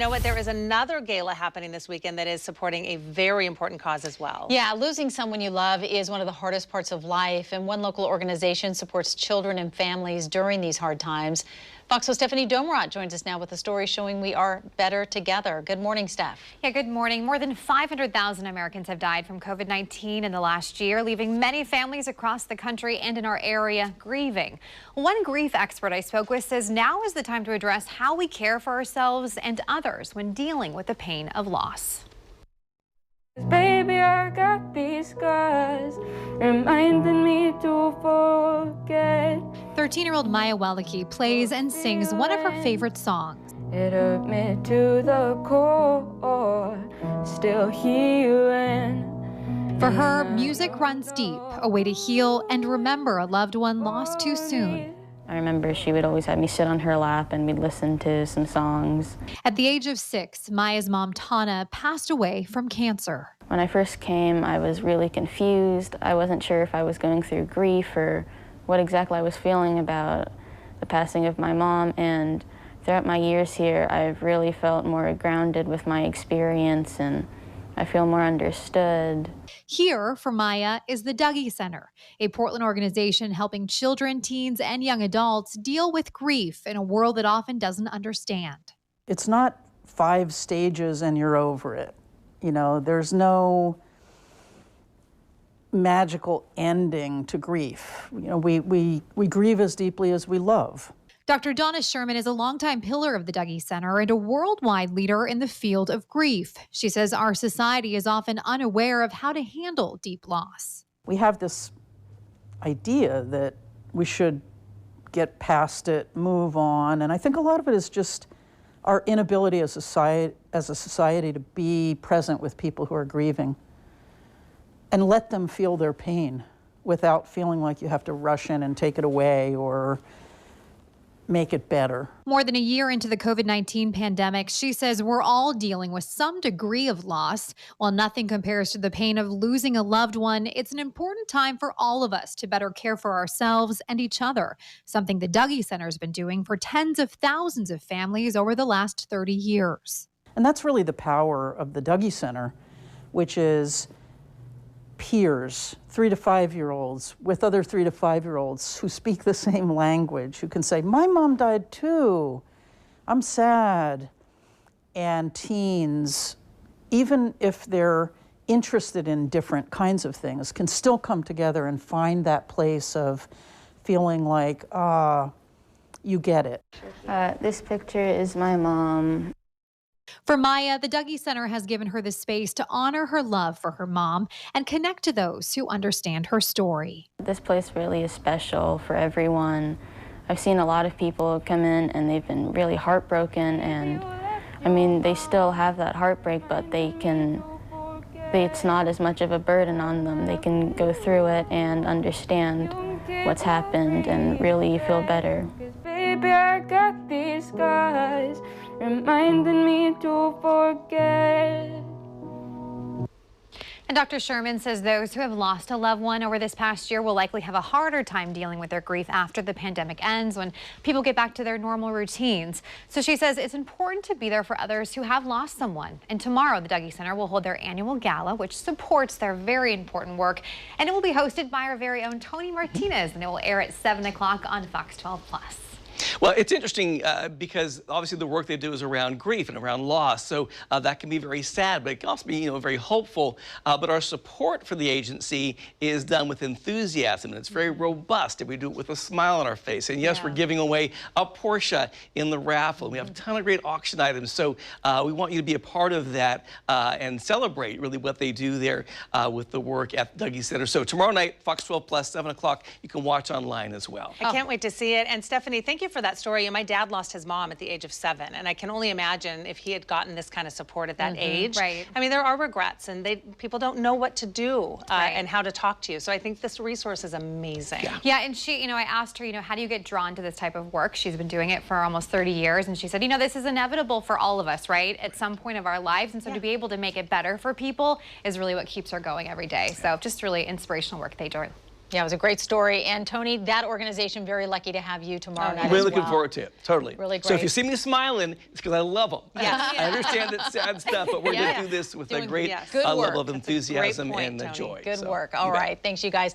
You know what? There is another gala happening this weekend that is supporting a very important cause as well. Yeah, losing someone you love is one of the hardest parts of life, and one local organization supports children and families during these hard times. Fox's Stephanie Domerat joins us now with a story showing we are better together. Good morning, Steph. Yeah, good morning. More than 500,000 Americans have died from COVID-19 in the last year, leaving many families across the country and in our area grieving. One grief expert I spoke with says now is the time to address how we care for ourselves and others when dealing with the pain of loss. Baby, I got these scars reminding me to forget. 13-year-old Maya Wellicke plays and sings one of her favorite songs. It hurt me to the core, still healing. For her, music runs deep, a way to heal and remember a loved one lost too soon. I remember she would always have me sit on her lap and we'd listen to some songs. At the age of 6, Maya's mom, Tana, passed away from cancer. When I first came, I was really confused. I wasn't sure if I was going through grief or what exactly I was feeling about the passing of my mom. And throughout my years here, I've really felt more grounded with my experience, and I feel more understood. Here for Maya is the Dougy Center, a Portland organization helping children, teens, and young adults deal with grief in a world that often doesn't understand. It's not 5 stages and you're over it. You know, there's no magical ending to grief. You know, we grieve as deeply as we love. Dr. Sherman is a longtime pillar of the Dougy Center and a worldwide leader in the field of grief. She says our society is often unaware of how to handle deep loss. We have this idea that we should get past it, move on, and I think a lot of it is just our inability as a society to be present with people who are grieving and let them feel their pain without feeling like you have to rush in and take it away or make it better. More than a year into the COVID-19 pandemic, she says we're all dealing with some degree of loss. While nothing compares to the pain of losing a loved one, it's an important time for all of us to better care for ourselves and each other, something the Dougy Center has been doing for tens of thousands of families over the last 30 years. And that's really the power of the Dougy Center, which is peers, 3 to 5-year-olds with other 3 to 5-year-olds who speak the same language, who can say, my mom died too, I'm sad. And teens, even if they're interested in different kinds of things, can still come together and find that place of feeling like, you get it. This picture is my mom. For Maya, the Dougy Center has given her the space to honor her love for her mom and connect to those who understand her story. This place really is special for everyone. I've seen a lot of people come in and they've been really heartbroken, and I mean, they still have that heartbreak, but it's not as much of a burden on them. They can go through it and understand what's happened and really feel better. Baby, I got these scars reminding me to forget. And Dr. Sherman says those who have lost a loved one over this past year will likely have a harder time dealing with their grief after the pandemic ends, when people get back to their normal routines. So she says it's important to be there for others who have lost someone. And tomorrow, the Dougy Center will hold their annual gala, which supports their very important work. And it will be hosted by our very own Tony Martinez, and it will air at 7 o'clock on Fox 12+. Well, it's interesting because obviously the work they do is around grief and around loss, so that can be very sad, but it can also be, very hopeful. But our support for the agency is done with enthusiasm, and it's very robust, and we do it with a smile on our face. And yes, we're giving away a Porsche in the raffle. We have a ton of great auction items, so we want you to be a part of that and celebrate really what they do there with the work at the Dougy Center. So tomorrow night, Fox 12+, 7 o'clock, you can watch online as well. I can't wait to see it. And Stephanie, thank you for that story. And my dad lost his mom at the age of 7, and I can only imagine if he had gotten this kind of support at that age. Right. I mean, there are regrets, and people don't know what to do and how to talk to you. So I think this resource is amazing. Yeah, and she, I asked her, how do you get drawn to this type of work? She's been doing it for almost 30 years, and she said, this is inevitable for all of us, right, at some point of our lives, and so to be able to make it better for people is really what keeps her going every day. So just really inspirational work they do. Yeah, it was a great story. And Tony, that organization, very lucky to have you tomorrow night. Really as looking well. forward to it. Totally. Really So if great. you see me smiling, it's because I love them. Yes. I understand it's sad stuff, but we're going Yeah. to do this with a Doing great yes. Good work. level of That's a great enthusiasm point, and Tony. joy. Good So, work. All you bet. right. Thanks, you guys.